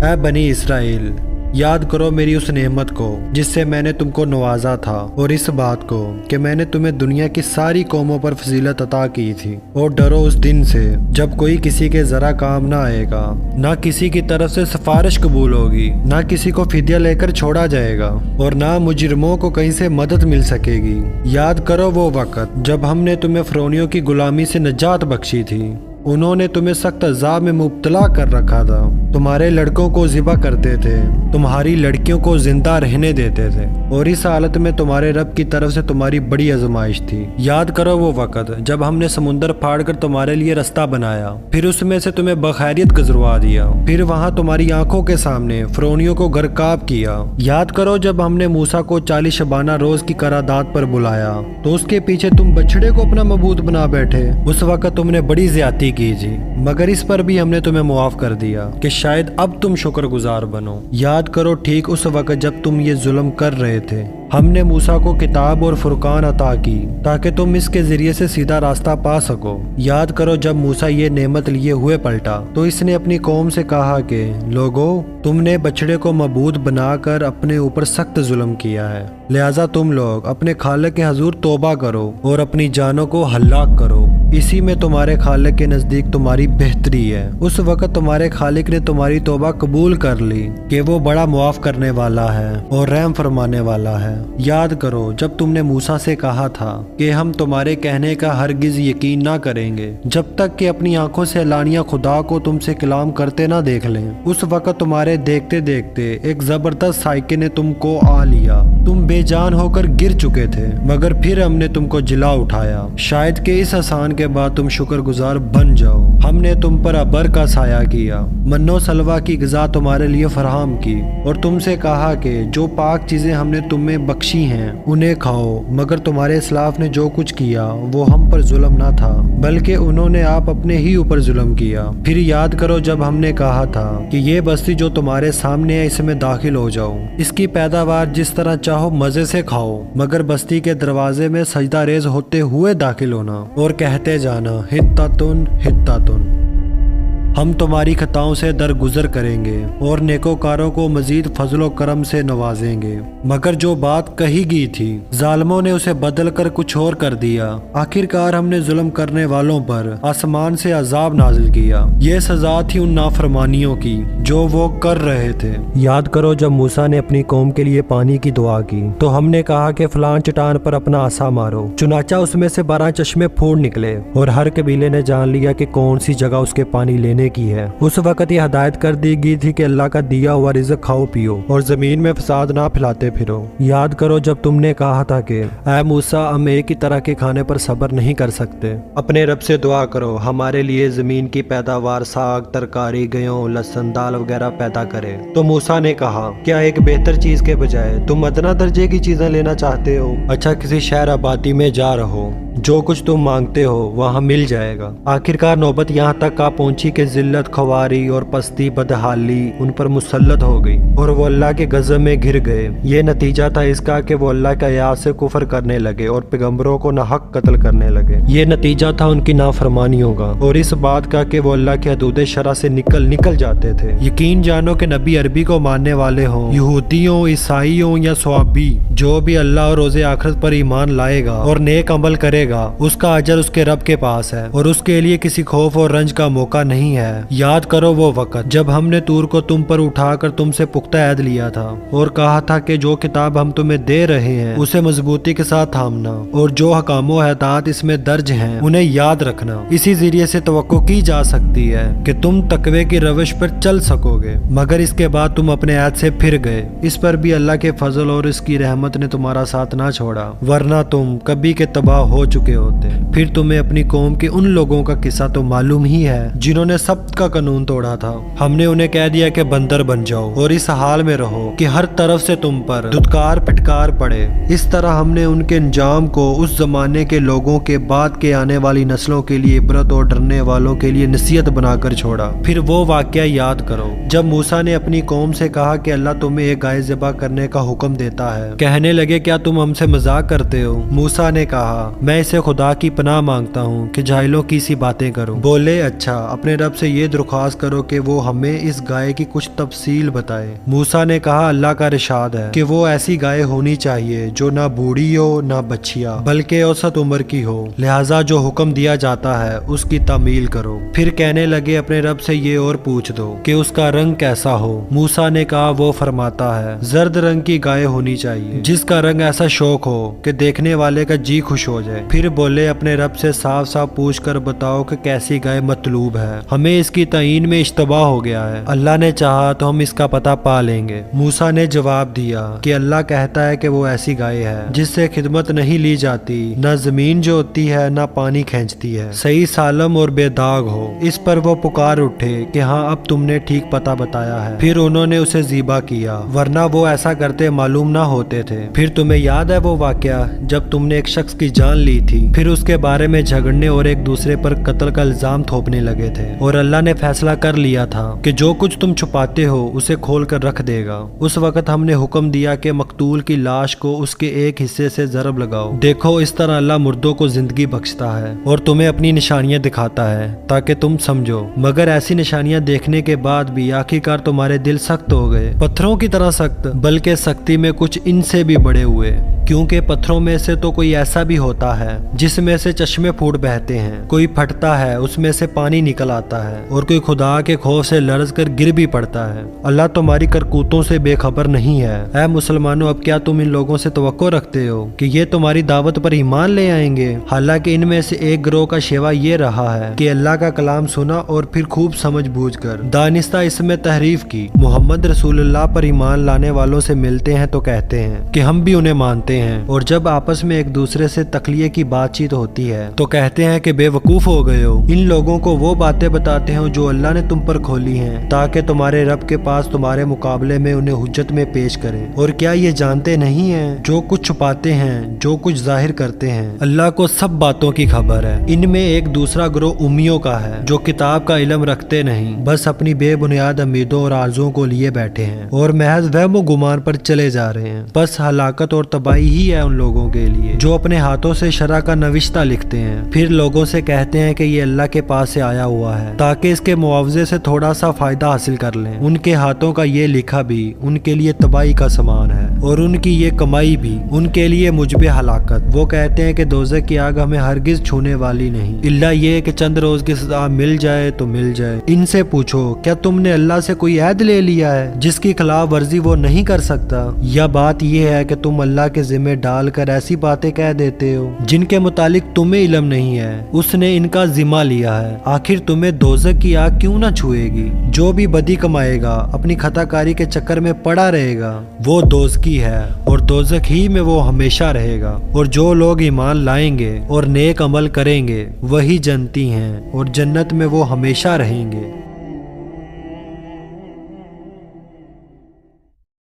ऐ बनी इसराइल, याद करो मेरी उस नेमत को जिससे मैंने तुमको नवाजा था, और इस बात को कि मैंने तुम्हें दुनिया की सारी कौमों पर फजीलत अता की थी। और डरो उस दिन से जब कोई किसी के जरा काम ना आएगा, ना किसी की तरफ से सिफारिश कबूल होगी, ना किसी को फिदिया लेकर छोड़ा जाएगा, और ना मुजरिमों को कहीं से मदद मिल सकेगी। याद करो वो वक़्त जब हमने तुम्हें फ़िरौनियों की गुलामी से निजात बख्शी थी। उन्होंने तुम्हें सख्त अजाब में मुब्तला कर रखा था। तुम्हारे लड़कों को ज़िबा करते थे, तुम्हारी लड़कियों को जिंदा रहने देते थे, और इस हालत में तुम्हारे रब की तरफ से तुम्हारी बड़ी आजमाइश थी। याद करो वो वक़्त जब हमने समुंदर फाड़ कर तुम्हारे लिए रास्ता बनाया, फिर उसमें से तुम्हें बखैरियत गुजरवा दिया, फिर वहाँ तुम्हारी आंखों के सामने फ़िरौनियों को गर्काब किया। याद करो जब हमने मूसा को 40 शबाना रोज की करारदाद पर बुलाया, तो उसके पीछे तुम बछड़े को अपना मबूद बना बैठे। उस वक़्त तुमने बड़ी ज्यादती की थी, मगर इस पर भी हमने तुम्हें मुआफ कर दिया कि शायद अब तुम शुक्रगुजार बनो। याद करो ठीक उस वक़्त जब तुम ये जुल्म कर रहे थे, हमने मूसा को किताब और फुरकान अता की ताकि तुम इसके जरिए से सीधा रास्ता पा सको। याद करो जब मूसा ये नेमत लिए हुए पलटा, तो इसने अपनी कौम से कहा कि लोगों, तुमने बछड़े को मबूद बनाकर अपने ऊपर सख्त जुल्म किया है, लिहाजा तुम लोग अपने खालिक के हजूर तौबा करो और अपनी जानों को हलाक करो। इसी में तुम्हारे खालिक के नज़दीक तुम्हारी बेहतरी है। उस वक़्त तुम्हारे खालिक ने तुम्हारी तौबा कबूल कर ली कि वो बड़ा मुआफ करने वाला है और रहम फरमाने वाला है। याद करो जब तुमने मूसा से कहा था कि हम तुम्हारे कहने का हरगिज यकीन ना करेंगे जब तक कि अपनी आंखों से लानिया खुदा को तुमसे कलाम करते ना देख लें। उस वक़्त तुम्हारे देखते देखते एक जबरदस्त साइके ने तुमको आ लिया, तुम बेजान होकर गिर चुके थे, मगर फिर हमने तुमको जिला उठाया। शायद कि इस आसान के बाद तुम शुक्रगुजार बन जाओ। हमने तुम पर अबर का साया किया, मन्नो सलवा की ग़िज़ा तुम्हारे लिए फराहम की, और तुमसे कहा कि जो पाक चीज़ें हमने तुम्हें बख्शी हैं उन्हें खाओ। मगर तुम्हारे इस्लाफ ने जो कुछ किया वो हम पर जुल्म ना था, बल्कि उन्होंने आप अपने ही ऊपर जुल्म किया। फिर याद करो जब हमने कहा था कि ये बस्ती जो तुम्हारे सामने है इसमें दाखिल हो जाओ, इसकी पैदावार जिस तरह चाहो मजे से खाओ, मगर बस्ती के दरवाजे में सजदा रेज होते हुए दाखिल होना और कहते जाना हित्तातुन हित्तातुन। हम तुम्हारी खताओं से दरगुजर करेंगे और नेकोकारों को मजीद फजलो करम से नवाजेंगे। मगर जो बात कही गई थी जालिमों ने उसे बदल कर कुछ और कर दिया। आखिरकार हमने जुल्म करने वालों पर आसमान से अजाब नाजिल किया। ये सजा थी उन नाफरमानियों की जो वो कर रहे थे। याद करो जब मूसा ने अपनी कौम के लिए पानी की दुआ की, तो हमने कहा कि फलां चट्टान पर अपना आसा मारो। चुनाचा उसमें से 12 चश्मे फूट निकले और हर कबीले ने जान लिया कि कौन सी जगह उसके पानी लेने की है। उस वक्त ये हदायत कर दी गई थी कि अल्लाह का दिया हुआ रिज़्क खाओ पियो और जमीन में फसाद ना फैलाते फिरो। याद करो जब तुमने कहा था कि ऐ मूसा, हम एक ही तरह के खाने पर सब्र नहीं कर सकते, अपने रब से दुआ करो हमारे लिए जमीन की पैदावार, साग, तरकारी, गेहूं, लहसुन, दाल वगैरह पैदा करे। तो मूसा ने कहा, क्या एक बेहतर चीज के बजाय तुम अदना दर्जे की चीजें लेना चाहते हो? अच्छा, किसी शहर आबादी में जा रहो, जो कुछ तुम मांगते हो वहाँ मिल जाएगा। आखिरकार नौबत यहाँ तक आ पहुंची कि जिल्लत, खवारी और पस्ती, बदहाली उन पर मुसल्लत हो गई और वो अल्लाह के गज़ब में घिर गए। ये नतीजा था इसका कि वो अल्लाह के आयात से कुफर करने लगे और पैगंबरों को नाहक कत्ल करने लगे। ये नतीजा था उनकी नाफरमानियों का और इस बात का कि वो अल्लाह के हदूद शरा से निकल जाते थे। यकीन जानो कि नबी अरबी को मानने वाले हों, यहूदियों, ईसाइयों या स्वाबी, जो भी अल्लाह और रोज़े आखिरत पर ईमान लाएगा और नेक अमल करेगा, उसका अजर उसके रब के पास है और उसके लिए किसी खौफ और रंज का मौका नहीं है। याद करो वो वक़्त जब हमने तूर को तुम पर उठाकर तुमसे पुख्ता ऐद लिया था और कहा था कि जो किताब हम तुम्हें दे रहे हैं उसे मजबूती के साथ थामना और जो हकाम व हदायत इसमें दर्ज हैं उन्हें याद रखना। इसी जरिए से तवक्को की जा सकती है कि तुम तकवे की रविश पर चल सकोगे, मगर इसके बाद तुम अपने ऐद से फिर गए। इस पर भी अल्लाह के फजल और इसकी रहमत ने तुम्हारा साथ ना छोड़ा, वरना तुम कभी के तबाह हो चुके होते। फिर तुम्हें अपनी कौम के उन लोगों का किस्सा तो मालूम ही है जिन्होंने सब्त का कानून तोड़ा था। हमने उन्हें कह दिया कि बंदर बन जाओ और इस हाल में रहो कि हर तरफ से तुम पर दुत्कार पिटकार पड़े। इस तरह हमने उनके अंजाम को उस जमाने के लोगों के बाद के आने वाली नस्लों के लिए इबरत और डरने वालों के लिए नसीहत बनाकर छोड़ा। फिर वो वाकया याद करो जब मूसा ने अपनी कौम से कहा कि अल्लाह तुम्हें एक गाय ज़िबा करने का हुक्म देता है। कहने लगे, क्या तुम हमसे मजाक करते हो? मूसा ने कहा, मैं से खुदा की पनाह मांगता हूँ कि जाहिलों की सी बातें करूँ। बोले अच्छा, अपने रब से ये दरख्वास्त करो कि वो हमें इस गाय की कुछ तफसील बताए। मूसा ने कहा अल्लाह का इरशाद है कि वो ऐसी गाय होनी चाहिए जो ना बूढ़ी हो ना बच्चिया बल्कि औसत उम्र की हो, लिहाजा जो हुक्म दिया जाता है उसकी तामील करो। फिर कहने लगे अपने रब से ये और पूछ दो कि उसका रंग कैसा हो। मूसा ने कहा वो फरमाता है जर्द रंग की गाय होनी चाहिए जिसका रंग ऐसा शौक हो कि देखने वाले का जी खुश हो जाए। फिर बोले अपने रब से साफ साफ पूछ कर बताओ कि कैसी गाय मतलूब है, हमें इसकी तईन में इश्तबाह हो गया है, अल्लाह ने चाहा तो हम इसका पता पा लेंगे। मूसा ने जवाब दिया कि अल्लाह कहता है कि वो ऐसी गाय है जिससे खिदमत नहीं ली जाती, न जमीन जो होती है न पानी खींचती है, सही सालम और बेदाग हो। इस पर वो पुकार उठे कि हाँ अब तुमने ठीक पता बताया है। फिर उन्होंने उसे ज़िबा किया, वरना वो ऐसा करते मालूम ना होते थे। फिर तुम्हें याद है वो वाकया जब तुमने एक शख्स की जान ली थी, फिर उसके बारे में झगड़ने और एक दूसरे पर कत्ल का इल्जाम थोपने लगे थे, और अल्लाह ने फैसला कर लिया था कि जो कुछ तुम छुपाते हो उसे खोल कर रख देगा। उस वक्त हमने हुक्म दिया कि मकतूल की लाश को उसके एक हिस्से से ज़रब लगाओ। देखो इस तरह अल्लाह मुर्दों को जिंदगी बख्शता है और तुम्हें अपनी निशानियां दिखाता है ताकि तुम समझो। मगर ऐसी निशानियां देखने के बाद भी आखिरकार तुम्हारे दिल सख्त हो गए, पत्थरों की तरह सख्त, बल्कि सख्ती में कुछ इनसे भी बड़े हुए, क्योंकि पत्थरों में से तो कोई ऐसा भी होता है जिसमें से चश्मे फूट बहते हैं, कोई फटता है उसमें से पानी निकल आता है, और कोई खुदा के खौफ से लरज कर गिर भी पड़ता है। अल्लाह तुम्हारी करतूतों से बेखबर नहीं है। ऐ मुसलमानों, अब क्या तुम इन लोगों से तवक्को रखते हो कि ये तुम्हारी दावत पर ईमान ले आएंगे? हालांकि इनमें से एक गिरोह का शेवा ये रहा है कि अल्लाह का कलाम सुना और फिर खूब समझ बूझ कर दानिस्ता इसमें तहरीफ की। मोहम्मद रसूलुल्लाह पर ईमान लाने वालों से मिलते हैं तो कहते हैं कि हम भी उन्हें मानते हैं, और जब आपस में एक दूसरे से तकलिये की बातचीत होती है तो कहते हैं कि बेवकूफ हो गए हो। इन लोगों को वो बातें बताते हो जो अल्लाह ने तुम पर खोली हैं ताकि तुम्हारे रब के पास तुम्हारे मुकाबले में उन्हें हुज्जत में पेश करें। और क्या ये जानते नहीं हैं जो कुछ छुपाते हैं, जो कुछ जाहिर करते हैं, अल्लाह को सब बातों की खबर है। इनमें एक दूसरा ग्रोह उम्मियों का है जो किताब का इल्म रखते नहीं, बस अपनी बेबुनियाद उम्मीदों और आरज़ुओं को लिए बैठे हैं और महज वहम व गुमान पर चले जा रहे हैं। बस हलाकत और तबाही ही है उन लोगों के लिए जो अपने हाथों से शरा का नविश्ता लिखते हैं, फिर लोगों से कहते हैं कि ये अल्लाह के पास से आया हुआ है ताकि इसके मुआवजे से थोड़ा सा फायदा हासिल कर लें। उनके हाथों का ये लिखा भी उनके लिए तबाही का समान है और उनकी ये कमाई भी उनके लिए मुजबे हलाकत। वो कहते हैं कि दोज़ख की आग हमें हरगिज छूने वाली नहीं, इल्ला ये कि चंद रोज की सजा मिल जाए तो मिल जाए। इनसे पूछो क्या तुमने अल्लाह से कोई ऐद ले लिया है जिसकी खिलाफ वर्जी वो नहीं कर सकता, या बात यह है कि तुम अल्लाह के जिम्मे डालकर ऐसी बातें कह देते हो जिनके मुतालिक तुम्हें इल्म नहीं है। उसने इनका जिम्मा लिया है, आखिर तुम्हें दोज़ख की आग क्यों ना छुएगी? जो भी बदी कमाएगा अपनी खताकारी के चक्कर में पड़ा रहेगा वो दोज़खी है और दोज़ख ही में वो हमेशा रहेगा। और जो लोग ईमान लाएंगे और नेक अमल करेंगे वही जन्नती हैं और जन्नत में वो हमेशा रहेंगे।